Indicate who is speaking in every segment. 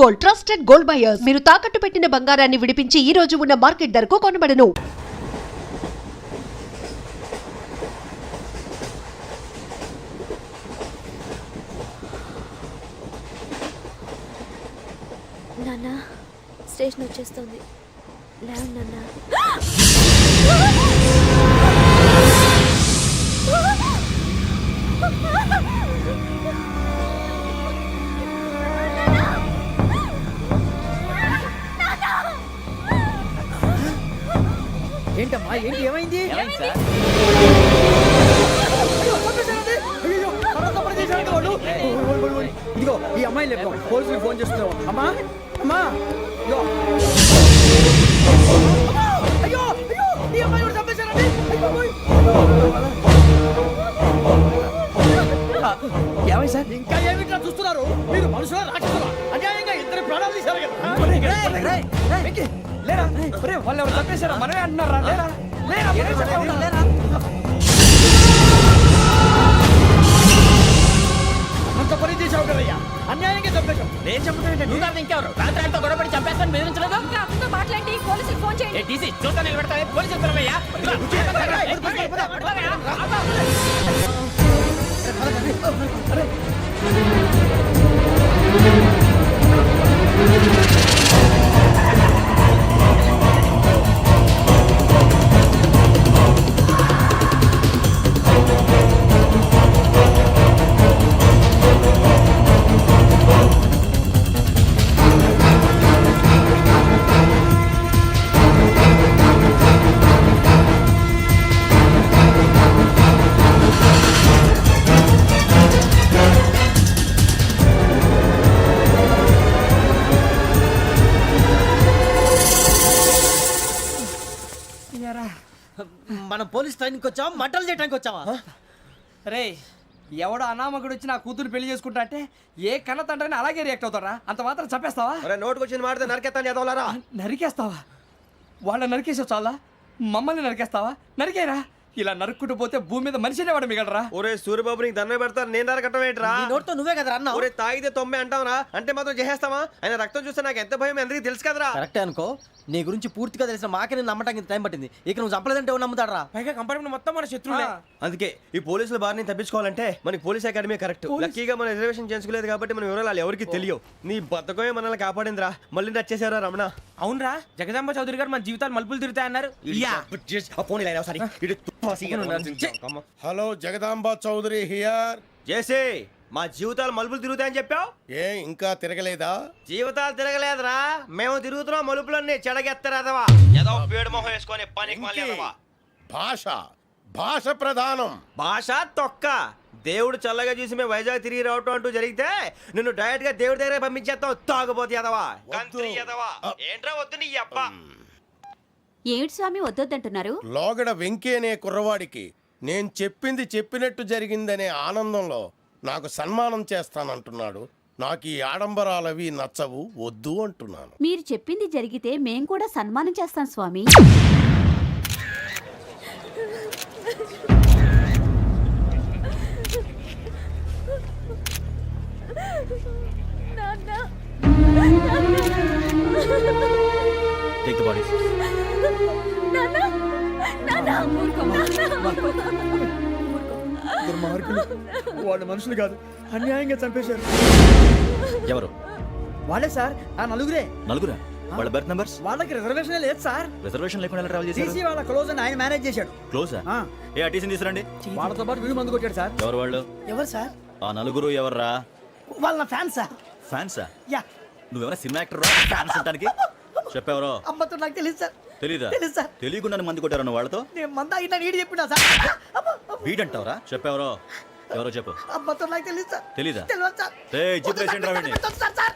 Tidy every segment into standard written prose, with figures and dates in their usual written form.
Speaker 1: Gold, trusted gold buyers. మీరు తాకట్టు పెట్టిన బంగారాన్ని విడిపించి ఈ రోజు ఉన్న మార్కెట్ ధరకు కొనబడను.
Speaker 2: నాన్న స్టేషన్ వచ్చేస్తుంది. లేవు నాన్న.
Speaker 3: ఏంటమ్మా ఏంటి ఏమైంది? ఇదిగో ఈ అమ్మాయి లేదు, పోలీసులకు ఫోన్ చేస్తున్నావు. అమ్మా అమ్మా ఇదిగో. అయ్యో అయ్యో ఈ అమ్మాయి కూడా చంపేశారండి. ఏమై సార్? ఇంకా ఏమిట్లా చూస్తున్నారు? మీరు మనుషుల రాక్షసులా? అన్యాయంగా ఇద్దరు ప్రాణాలు తీశారు కదా. లేరా వాళ్ళు ఎవరు చంపేశారా? మనమే అంటున్నారా? లేరా లేరా అంత పని చేసావు కదయ్యా, అన్యాయంగా చంపేశావు. నేను చంపుతానంటే నువ్వు కాదు ఇంకెవరు? రాత్రితో గొడవపడి చంపేస్తాను బెదిరించలేదు.
Speaker 2: ఇంకా మాట్లాడి పోలీసులకు ఫోన్ చేయండి.
Speaker 3: టీసీ చూస్తా నిలబెడతా పోలీసులు పిలవయ్యా.
Speaker 4: మనం పోలీస్ ట్రైనింగ్కి వచ్చావా, మంటలు చేయడానికి వచ్చావా?
Speaker 3: రే ఎవడో అనామకుడు వచ్చి నా కూతురు పెళ్లి చేసుకుంటా అంటే ఏ కన్న తండ్రిని అలాగే రియాక్ట్ అవుతారా? అంత మాత్రం చంపేస్తావా?
Speaker 4: నోటుకు వచ్చింది మాడితే నరికేస్తాను చదవాలరా.
Speaker 3: నరికేస్తావా? వాళ్ళ నరికేసావు చాలా, మమ్మల్ని నరికేస్తావా? నరికేరా. ఇలా నరుక్కుంటూ పోతే భూమి మీద మనిషినే వాడు మిగలరా.
Speaker 4: ఒరే సూర్యబాబు నీకు దండం పెడతారు, నేను నరకటం ఏంట్రా? నోటితో నువ్వే కదా అన్నా. ఒరే తాగితే తొమ్మే అంటావరా? అంటే మాత్రం చేసేస్తావా? ఆయన రక్తం చూస్తే నాకు ఎంత భయం అందరికీ తెలుసు కదరా.
Speaker 5: కరెక్టే అనుకో, నీ గురించి పూర్తిగా తెలిసిన మాకే నేను నమ్మటానికి టైం పట్టింది. ఇక నువ్వు చంపలేదంటే ఎవరు నమ్ముతాడరా?
Speaker 3: పైగా కంపార్ట్మెంట్ మొత్తం మన శత్రువులే.
Speaker 4: అందుకే ఈ పోలీసుల బారిని తప్పించుకోవాలంటే మనకి పోలీస్ అకాడమీ కరెక్ట్. లక్కీగా మన రిజర్వేషన్ చేసుకోలేదు కాబట్టి మన వివరాలు ఎవరికి తెలియవు. నీ బతకమే మనల్ని కాపాడిందిరా. మళ్ళీ నచ్చేసారా రమణ?
Speaker 3: అవునరా, జగదాంబ చౌదరి గారు మన జీవితాలు మలుపులు తిరుగుతాయన్నారు.
Speaker 6: Hello Jagadamba Chowdary here.
Speaker 4: JC మా జీవితాలు మలుపులు తిరుగుతాయని చెప్పావు,
Speaker 6: ఏ ఇంకా తిరగలేదా?
Speaker 4: జీవితాలు తిరగలేదురా, మేము తిరుగుతున్నాం మలుపులన్నీ. చెడగెత్తరాదవా ఏదో వేడి మొహం వేసుకొని పనికి
Speaker 6: భాష భాష ప్రధానం. భాష
Speaker 4: తొక్క. దేవుడు చల్లగా చూసి మేము వైజాగ్ తిరిగి రావటం అంటూ జరిగితే నిన్ను డైరెక్ట్ గా దేవుడి దగ్గర పంపించేస్తావు. తాగుబోతు ఎదవా, కంత్రి ఎదవా. ఏంట్రా వద్దు నీ అబ్బా.
Speaker 2: ఏమిటి స్వామి వద్దొద్దంటున్నారు?
Speaker 6: లోగడ వెంకీ అనే కుర్రవాడికి నేను చెప్పింది చెప్పినట్టు జరిగిందనే ఆనందంలో నాకు సన్మానం చేస్తానంటున్నాడు. నాకు ఈ ఆడంబరాలవి నచ్చవు, వద్దు అంటున్నాను.
Speaker 2: మీరు చెప్పింది జరిగితే మేం కూడా సన్మానం చేస్తాం స్వామి.
Speaker 5: Take the bodies.
Speaker 3: వాళ్ళు మనుషులు కాదు, అన్యాయంగా చంపేశారు.
Speaker 5: ఎవరు?
Speaker 3: వాళ్ళే సార్, ఆ నలుగురే.
Speaker 5: నలుగురా? వాళ్ళ బర్త్ నంబర్స్?
Speaker 3: వాళ్ళకి రిజర్వేషన్ లేదు సార్.
Speaker 5: రిజర్వేషన్ లేకుండా ఎలా ట్రావెల్ చేశారు?
Speaker 3: టీసీ వాళ్ళ క్లోజ్ అని ఆయన మేనేజ్ చేశాడు.
Speaker 5: క్లోజా? ఏ టీసీని తీసుకురండి.
Speaker 3: వాళ్ళతో పాటు వీడు మందు కొట్టాడు సార్.
Speaker 5: ఎవరు వాళ్ళు?
Speaker 3: ఎవరు సార్?
Speaker 5: ఆ నలుగురు ఎవర్రా?
Speaker 3: వాళ్ళ ఫ్యాన్స్ సార్.
Speaker 5: ఫ్యాన్సా?
Speaker 3: యా.
Speaker 5: నువ్వెవరా సినిమా యాక్టర్ రా ఫ్యాన్స్ అంటానికి? చెప్పేవరో?
Speaker 3: అమ్మతో నాకు తెలియదు సార్.
Speaker 5: తెలీదా?
Speaker 3: తెలుసు సార్.
Speaker 5: తెలియకుండా మంది కొట్టారు వాళ్ళతో?
Speaker 3: నేను మంద అయినా నీడి చెప్పినా సార్.
Speaker 5: వీడంటావరా? చెప్పేవరో? ఎవరో చెప్పు.
Speaker 3: అమ్మతో నాకు తెలియదు సార్.
Speaker 5: తెలీదా?
Speaker 3: తెలియదు సార్.
Speaker 5: జీప్ రేషన్ రా వీడిని.
Speaker 3: సార్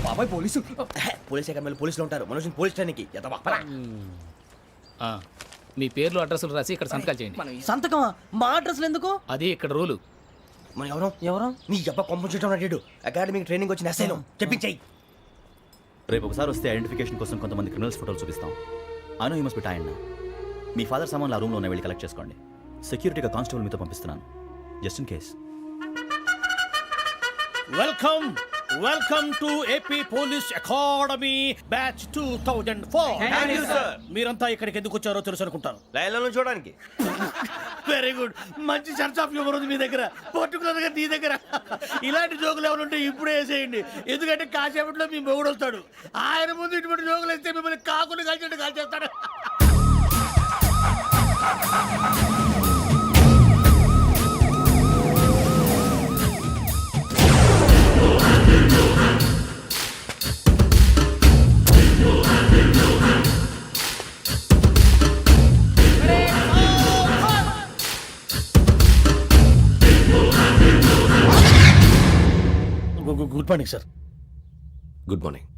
Speaker 3: బాబాయ్ పోలీసు.
Speaker 4: పోలీస్ అకాడమీలో పోలీసులు ఉంటారు, మనుషులు పోలీస్ ట్రైనింగ్కి ఎదవా.
Speaker 7: మీ పేర్లు అడ్రస్లు రాసి ఇక్కడ సంతకాలు చేయండి.
Speaker 5: సంతకమా? మా అడ్రస్లు ఎందుకు?
Speaker 7: అది ఇక్కడ రూలు.
Speaker 4: మన ఎవరో నీ అబ్బా పంపించడం అడిగాడు. అకాడమిక్ ట్రైనింగ్ వచ్చిన అసైలం చెప్పించాయి.
Speaker 5: రేపు ఒకసారి వస్తే ఐడెంటిఫికేషన్ కోసం కొంతమంది క్రిమినల్స్ ఫోటోలు చూపిస్తాం. I know you must be tired now.
Speaker 8: Me father సామాన్లు ఆ రూమ్లో ఉన్న వెళ్ళి కలెక్ట్ చేసుకోండి. సెక్యూరిటీగా కానిస్టేబుల్ మీతో పంపిస్తున్నాను, just in case.
Speaker 9: Welcome to AP police academy batch 2004. మీరంతా ఇక్కడికి ఎందుకు వచ్చారో తెలుసు అనుకుంటాను.
Speaker 4: లైన్లో చూడడానికి.
Speaker 9: వెరీ గుడ్, మంచి సెన్స్ ఆఫ్ హ్యూమర్ ఉంది మీ దగ్గర, పర్టికులర్ గా నీ దగ్గర. ఇలాంటి జోకులు ఎవరు ఉంటే ఇప్పుడే వేసేయండి, ఎందుకంటే కాసేపట్లో మీ మొగుడు వస్తాడు. ఆయన ముందు ఇటువంటి జోకులు వేస్తే మిమ్మల్ని కాకులు కాల్చేట్టు కాల్చేస్తాడు. Good morning sir.
Speaker 4: Good morning.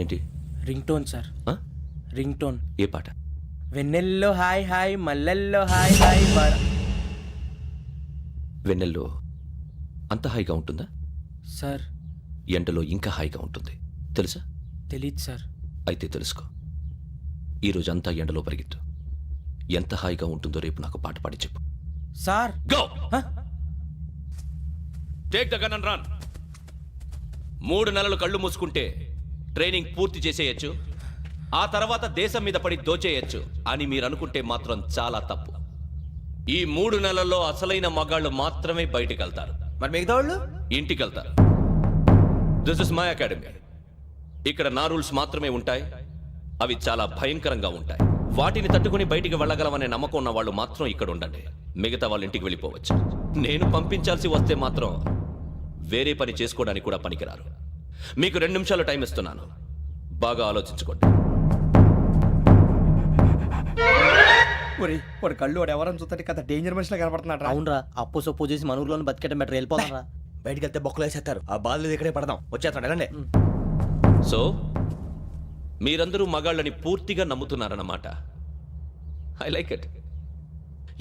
Speaker 4: ఏంటి?
Speaker 3: రింగ్ టోన్ సార్,
Speaker 4: ఆ?
Speaker 3: Ring tone.
Speaker 4: ఏ పాట?
Speaker 3: వెన్నెల్లో హాయ్ హాయ్, మల్లెల్లో హాయ్ హాయ్.
Speaker 4: వెన్నెల్లో అంత హాయిగా ఉంటుందా?
Speaker 3: సార్
Speaker 4: ఎండలో ఇంకా హాయిగా ఉంటుంది తెలుసా?
Speaker 3: తెలీదు సార్.
Speaker 4: అయితే తెలుసుకో. ఈరోజు అంతా ఎండలో పరిగెత్తు. ఎంత హాయిగా ఉంటుందో రేపు నాకు పాట పాడి చెప్పు.
Speaker 3: Sir
Speaker 4: go. Take the gun and run. 3 నెలలు కళ్ళు మూసుకుంటే ట్రైనింగ్ పూర్తి చేసేయచ్చు, ఆ తర్వాత దేశం మీద పడి దోచేయచ్చు అని మీరు అనుకుంటే మాత్రం చాలా తప్పు. ఈ 3 నెలల్లో అసలైన మగాళ్ళు మాత్రమే బయటికి వెళ్తారు.
Speaker 5: మరి మిగతా వాళ్ళు
Speaker 4: ఇంటికి వెళ్తారు. This is my academy. ఇక్కడ నా రూల్స్ మాత్రమే ఉంటాయి. అవి చాలా భయంకరంగా ఉంటాయి. వాటిని తట్టుకుని బయటికి వెళ్ళగలమనే నమ్మకం ఉన్న వాళ్ళు మాత్రం ఇక్కడ ఉండండి. మిగతా వాళ్ళు ఇంటికి వెళ్ళిపోవచ్చు. నేను పంపించాల్సి వస్తే మాత్రం వేరే పని చేసుకోవడానికి కూడా పనికిరారు. మీకు 2 నిమిషాలు టైం ఇస్తున్నాను, బాగా ఆలోచించుకోండి.
Speaker 3: వాడు కళ్ళు వాడు ఎవరని చూస్తే కదా డేంజర్ మనిషిలో కనపడుతున్నాడు.
Speaker 5: అవునరా, అప్పు సొప్పు చేసి మన ఊర్లో బతికేయడం బెటర్. వెళ్ళిపోతారా?
Speaker 3: బయటికి వెళ్తే బొక్కలు వేసేస్తారు. ఆ బాధలు ఇక్కడే పడదాం. వచ్చేస్తాడు వెళ్ళండి.
Speaker 4: సో మీరందరూ మగాళ్ళని పూర్తిగా నమ్ముతున్నారన్నమాట. I like it.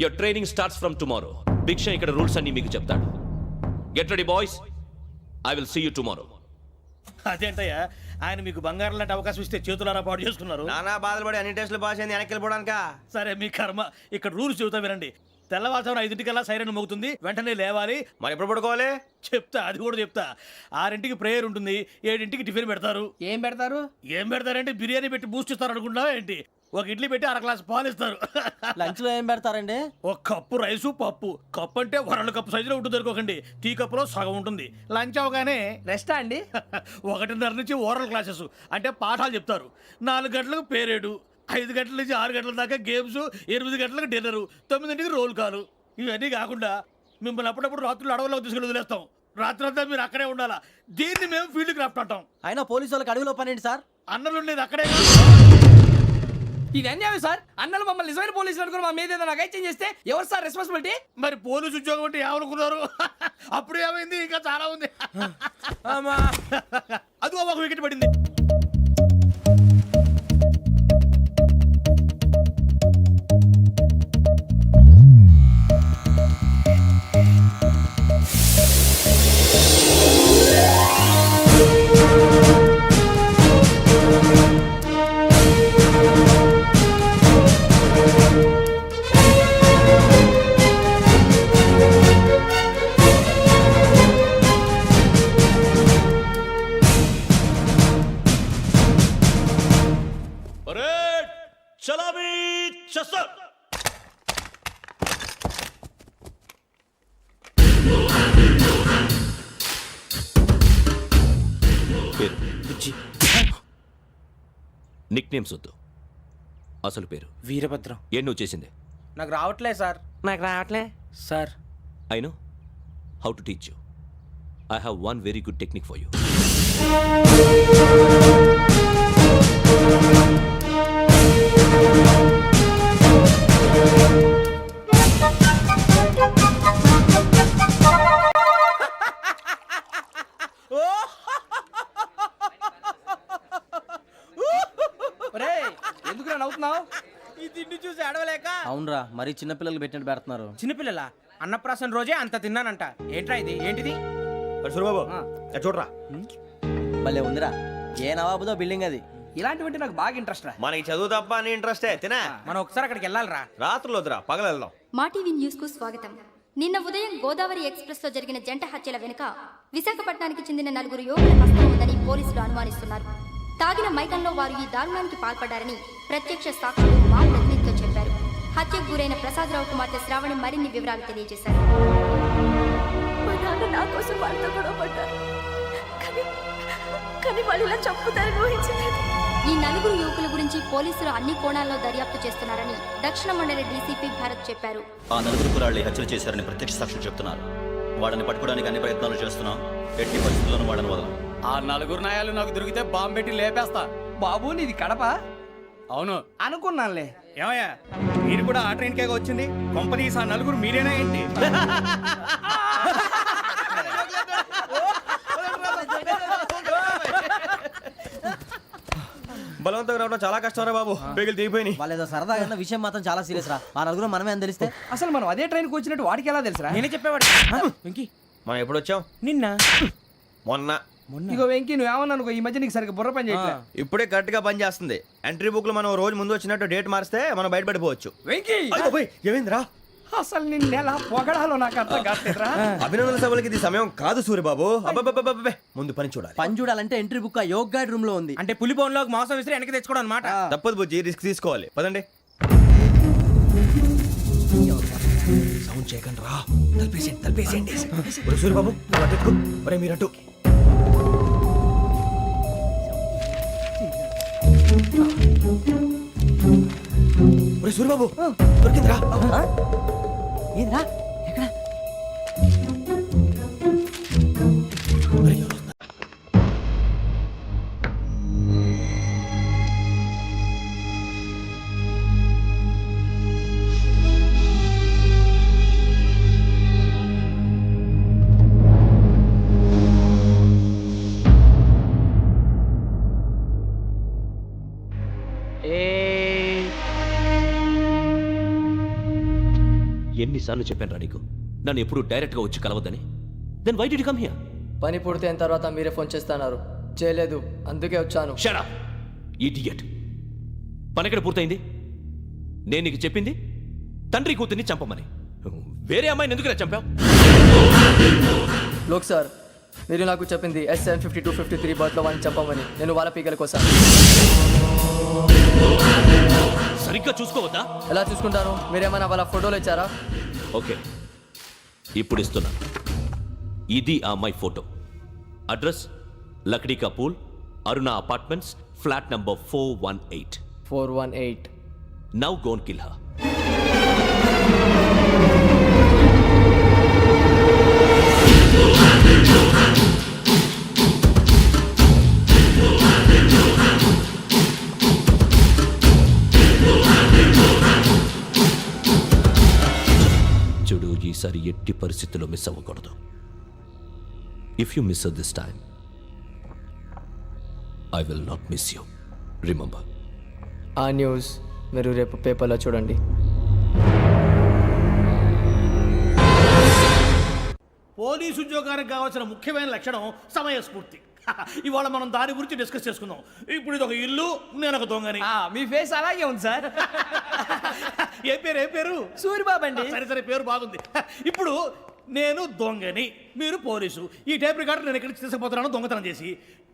Speaker 4: Your training starts from tomorrow. భిక్ష ఇక్కడ రూల్స్ అన్ని మీకు చెప్తాడు. Get ready boys, I will see you tomorrow.
Speaker 9: అదేంటయ్యా, ఆయన మీకు బంగారం లాంటి అవకాశం ఇస్తే చేతులారా పాటు చేసుకున్నారు.
Speaker 4: నానా బాధలు పడి అన్ని టెస్టులు పాస్ అయింది, వెనక్కి వెళ్ళిపోవడానికా?
Speaker 9: సరే మీ కర్మ. ఇక్కడ రూల్స్ చెబుతా వినండి. తెల్లవారుజామున 5 సైరన్ మోగుతుంది, వెంటనే లేవాలి.
Speaker 4: మరి ఎప్పుడు పడుకోవాలి?
Speaker 9: చెప్తా, అది కూడా చెప్తా. 6 ప్రేయర్ ఉంటుంది, 7 టిఫిన్ పెడతారు.
Speaker 3: ఏం పెడతారు?
Speaker 9: ఏం పెడతారంటే బిర్యానీ పెట్టి బూస్ట్ ఇస్తారు అనుకుంటున్నావా ఏంటి? ఒక ఇడ్లీ పెట్టి 1 గ్లాస్ పాలు ఇస్తారు.
Speaker 5: లంచ్ లో ఏం పెడతారండి?
Speaker 9: 1 కప్పు రైసు పప్పు. కప్పు అంటే 1/2 కప్పు సైజులో ఉంటుంది అనుకోకండి. టీ కప్పులో సగం ఉంటుంది. లంచ్ అవగానే
Speaker 3: రెస్టా అండి?
Speaker 9: 1:30 నుంచి ఓరల్ క్లాసెస్ అంటే పాఠాలు చెప్తారు. 4 గంటలకు పేరేడు, 5 గంటల నుంచి 6 గంటల దాకా గేమ్స్, 8 గంటలకు డిన్నరు, 9ంటికి రోల్ కాలు. ఇవన్నీ కాకుండా మిమ్మల్ని అప్పుడప్పుడు రాత్రులు అడవుల్లో తీసుకుని వదిలేస్తాం. రాత్రి అంతా మీరు అక్కడే ఉండాలా. దీన్ని మేము ఫీల్డ్ క్రాఫ్ట్ అంటాం.
Speaker 5: అయినా పోలీసు వాళ్ళకి అడవిలో పని ఏంటి సార్?
Speaker 9: అన్నలు ఉండేది అక్కడే.
Speaker 3: ఇది అన్యాయం సార్. అన్నలు మమ్మల్ని నిజమైన పోలీసులు అనుకుని మా మీద ఏదైనా అగైత్యం చేస్తే ఎవరు సార్ రెస్పాన్సిబిలిటీ?
Speaker 9: మరి పోలీసు ఉద్యోగం అంటే ఏమనుకున్నారు? అప్పుడు ఏమైంది, ఇంకా చాలా ఉంది. అదిగో ఒక వికెట్ పడింది.
Speaker 4: నిక్ నేమ్స్ వద్దు, అసలు పేరు.
Speaker 3: వీరభద్రం.
Speaker 4: ఏం నువ్వు చేసింది?
Speaker 3: నాకు రావట్లే సార్. నాకు రావట్లే sir.
Speaker 4: I know how to teach you. I have one very good technique for you.
Speaker 5: మరీ చిన్నపిల్లలు పెట్టినట్టు పెడుతున్నారు.
Speaker 3: చిన్నపిల్లల అన్నప్రాసన రోజే అంత తిన్నానంట. ఏంట్రా ఇది? ఏంటిది?
Speaker 5: సూరిబాబు
Speaker 3: చూడరా,
Speaker 5: భలే ఉందిరా. ఏ నవాబుదో బిల్డింగ్ అది.
Speaker 3: ఇలాంటివంటే నాకు బాగా ఇంట్రెస్ట్ రా.
Speaker 10: మనకి చదువు తప్ప అని ఇంట్రెస్టే తినా.
Speaker 3: మనం ఒకసారి అక్కడికి వెళ్ళాలిరా.
Speaker 10: రాత్రులు వద్దురా, పగలు వెళ్దాం.
Speaker 11: మా టీవీ న్యూస్ కు స్వాగతం. నిన్న ఉదయం గోదావరి ఎక్స్ప్రెస్ లో జరిగిన జంట హత్యల వెనుక విశాఖపట్నానికి చెందిన 4 యువకుల హస్తం ఉందని పోలీసులు అనుమానిస్తున్నారు. తాగిన మైకంలో వారు ఈ దారుణానికి పాల్పడ్డారని ప్రత్యక్ష సాక్షులు మా ప్రతినిధితో చెప్పారు. హత్యకు గురైన ప్రసాదరావు కుమార్తె శ్రావణి మరిన్ని వివరాలు తెలియజేశారు.
Speaker 2: మా నాన్న నా కోసం వాళ్ళతో గొడవ పడ్డారు, కానీ వాళ్ళు ఇలా చంపుతారని ఊహించలేదు.
Speaker 11: ఈ 4 యువకుల గురించి పోలీసులు అన్ని కోణాల్లో దర్యాప్తు చేస్తున్నారని దక్షిణ మండలి డీసీపీ భరత్ చెప్పారు.
Speaker 8: ఆ 4 కురాళ్ళు హత్యలు చేశారని ప్రత్యక్ష సాక్షులు చెప్తున్నారు. వాళ్ళని పట్టుకోవడానికి అన్ని ప్రయత్నాలు చేస్తున్నాం. ఎట్టి పరిస్థితుల్లోనూ వాళ్ళని వదలం.
Speaker 3: ఆ 4 నాయాలు నాకు దొరికితే బాంబు పెట్టి లేపేస్తా. బాబు నీది కడప? అవును అనుకున్నానులే. ఏమయ్యా మీరు కూడా ఆ ట్రైన్ కేగా వచ్చింది? కొంపనీస్ ఆ 4 మీరేనా ఏంటి?
Speaker 10: బలవంతంగా రావడం చాలా కష్టం రా బాబు. బేగులు దిగిపోయినాయి.
Speaker 5: వాళ్ళేదో సరదాగా అన్న విషయం మాత్రం చాలా సీరియస్ రా. ఆ 4 మనమే అని తెలిస్తే
Speaker 3: అసలు మనం అదే ట్రైన్ వచ్చినట్టు వాడికి ఎలా తెలుసురా? నేనే చెప్పేవాడు. వెంకీ
Speaker 10: మనం ఎప్పుడు వచ్చాం?
Speaker 3: నిన్న
Speaker 10: మొన్న.
Speaker 3: ఇగో వెంకీ నువ్వేమన్నా అనుకో, ఈ మధ్య నీకు సరిగ్గా బుర్ర పని చేయట్లే.
Speaker 10: ఇప్పుడే కరెక్ట్ గా పని చేస్తుంది. ఎంట్రీ బుక్ లో మనం రోజు ముందు వచ్చినట్టు డేట్ మారిస్తే మనం బయటపడిపోవచ్చు.
Speaker 3: వెంకీ
Speaker 10: ఏమైందిరా?
Speaker 3: అసలు నిన్న ఎలా పొగడాలో నాకు అర్థం కాట్లేదురా.
Speaker 10: అభినందన సభలకి ఇది సమయం కాదు సూరిబాబు. అబ్బబ్బబ్బబ్బబ్బే, ముందు పని చూడాలి.
Speaker 5: పని చూడాలంటే ఎంట్రీ బుక్ ఆ యోగ్ గైడ్ రూమ్ లో ఉంది.
Speaker 3: అంటే పులి బోన్లోకి మాంసం విసిరి వెనక్కి తెచ్చుకోవడం అనమాట.
Speaker 10: తప్పదు బుజ్జి, రిస్క్ తీసుకోవాలి. పదండి. సౌండ్ చేయకండి రా. తలపేసేయండి. సూరిబాబు నువ్వు అటు ఎత్తుకో. ఒరే మీరు అటు. ఒరే సూరిబాబు దొరికిందిరా.
Speaker 5: ఏంద్రా ఎక్కడ?
Speaker 4: ఎన్నిసార్లు చెప్పాను రా నీకు నన్ను ఎప్పుడు డైరెక్ట్ గా వచ్చి కలవద్దని? Then why did you come here?
Speaker 12: పని పూర్తయిన తర్వాత మీరే ఫోన్ చేస్తున్నారు. చేయలేదు, అందుకే వచ్చాను.
Speaker 4: Shut up idiot. పని ఎక్కడ పూర్తయింది? నేను నీకు చెప్పింది తండ్రి కూతుర్ని చంపమని. వేరే అమ్మాయిని ఎందుకు చంపావు?
Speaker 12: లోక్ సార్, మీరు నాకు చెప్పింది S75253 బర్త్లో వాళ్ళని చంపమని. నేను వాళ్ళ పీకల కోసం.
Speaker 4: సరిగ్గా చూసుకోవద్దా?
Speaker 12: ఎలా చూసుకుంటాను? మీరేమైనా వాళ్ళ ఫోటోలు ఇచ్చారా?
Speaker 4: ఓకే, ఇప్పుడు ఇస్తున్నా. ఇది ఆ అమ్మాయి ఫోటో. అడ్రస్ లక్డీ కా pool, Aruna apartments, flat number 418.
Speaker 12: 418.
Speaker 4: Now go and kill her. చూడు, ఈసారి ఎట్టి పరిస్థితుల్లో మిస్ అవ్వకూడదు. If you miss this time I will not miss you. Remember.
Speaker 12: ఆ న్యూస్ మీరు రేపు పేపర్లో చూడండి.
Speaker 9: పోలీసు ఉద్యోగానికి కావాల్సిన ముఖ్యమైన లక్షణం సమయస్ఫూర్తి. ఇవాళ మనం దాని గురించి డిస్కస్ చేసుకుందాం. ఇప్పుడు ఇది ఒక ఇల్లు, నేను ఒక దొంగని.
Speaker 3: మీ ఫేస్ అలాగే ఉంది సార్.
Speaker 9: ఏ పేరు?
Speaker 3: సూరిబాబు అండి.
Speaker 9: సరే పేరు బాగుంది. ఇప్పుడు నేను దొంగని, మీరు పోలీసు. ఈ టైప్ రికార్డు నేను ఎక్కడికి తీసుకుపోతున్నాను దొంగతనం చేసి.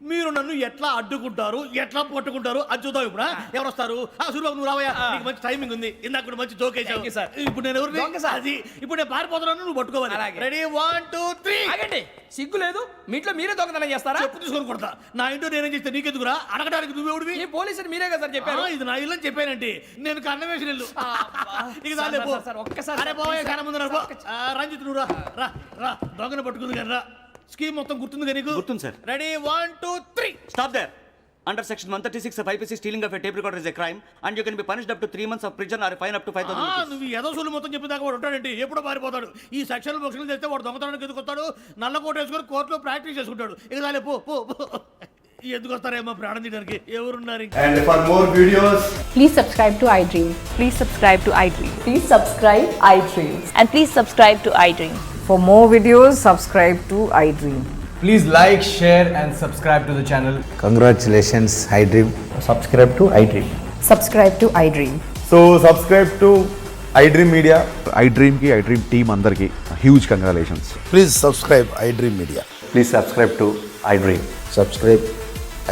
Speaker 9: మీరు నన్ను ఎట్లా అడ్డుకుంటారు, ఎట్లా పట్టుకుంటారు అది చూద్దాం. ఇప్పుడు ఎవరు వస్తారు? సూరిబాబు నువ్వు రావయ్యా, నీకు మంచి టైమింగ్ ఉంది. ఇందాక కూడా మంచి జోక్ వేసావు సార్. ఇప్పుడు నేను ఎవరు? అది ఇప్పుడు నేను పారిపోతున్నాను, నువ్వు పట్టుకోవాలి. రెడీ 1 2 3.
Speaker 3: ఆగండి, సిగ్గు లేదు? మీ ఇంట్లో మీరే దొంగతనం చేస్తారా?
Speaker 9: చెప్పు తీసుకొని కొడతా. నా ఇంట్లో నేనేం చేస్తే నీకెందుకురా? అడగడానికి నువ్వెవడివి?
Speaker 3: ఈ పోలీసులు మీరే కదా సార్ చెప్పారు.
Speaker 9: ఇది నా ఇల్లు అని చెప్పానంటే నేను కన్నం వేసిన ఇల్లు.
Speaker 3: ఒక్కసారి
Speaker 9: రంజిత్ నువ్వు రా రా, దొంగను పట్టుకుంది కానీ రా. స్కీమ్ మొత్తం గుర్తుంది కానీ నీకు?
Speaker 8: గుర్తుంది sir.
Speaker 9: Ready 1 2 3.
Speaker 8: Stop there. Under section 136 of IPC, stealing of a tape recorder is a crime and you can be punished up to 3 months of prison or a fine up to 5,000 rupees.
Speaker 9: నువ్వు ఏదో సొల్లు మొత్తం చెప్పిన దాకా వాడు ఉంటాడండి. ఎప్పుడో పారిపోతాడు. ఈ సెక్షన్లు బొక్షన్లు చేస్తే వాడు దొంగతనానికి ఎదుకొస్తాడు. నల్ల కోట వేసుకొని కోర్టులో ప్రాక్టీస్ చేసుకుంటాడు. ఇక చాలే పో. ఎందుకు వస్తారేమో ప్రాణం తీయడానికి ఎవరున్నారు ఇంకా?
Speaker 10: And for more videos,
Speaker 2: Please subscribe to iDream. Please subscribe to iDream.
Speaker 12: Please subscribe iDream.
Speaker 2: And please subscribe to iDream.
Speaker 12: For more videos, subscribe to iDream.
Speaker 10: please like, share, and subscribe to the channel.
Speaker 5: Congratulations iDream.
Speaker 10: Subscribe to iDream.
Speaker 12: Subscribe to iDream.
Speaker 10: So subscribe to iDream Media.
Speaker 13: iDream కి iDream team అందరికి huge congratulations.
Speaker 6: Please subscribe iDream media.
Speaker 10: Please subscribe to iDream.
Speaker 6: Subscribe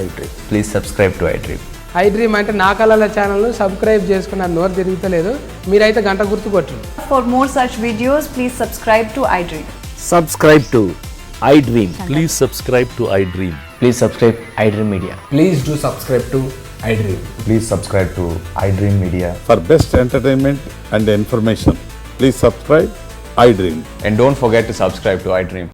Speaker 6: iDream.
Speaker 10: Please subscribe to iDream.
Speaker 12: iDream అంటే నా కళల channel subscribe చేసుకున్న నోరు తిరుగుతలేదు. మీరైతే గంట గుర్తు కొట్టండి.
Speaker 2: For more such videos, please subscribe to iDream.
Speaker 13: Subscribe to iDream. Please subscribe to iDream.
Speaker 10: Please subscribe iDream Media. Please do subscribe to iDream.
Speaker 13: Please subscribe to iDream media.
Speaker 6: For best entertainment and information please subscribe iDream.
Speaker 10: And don't forget to subscribe to iDream.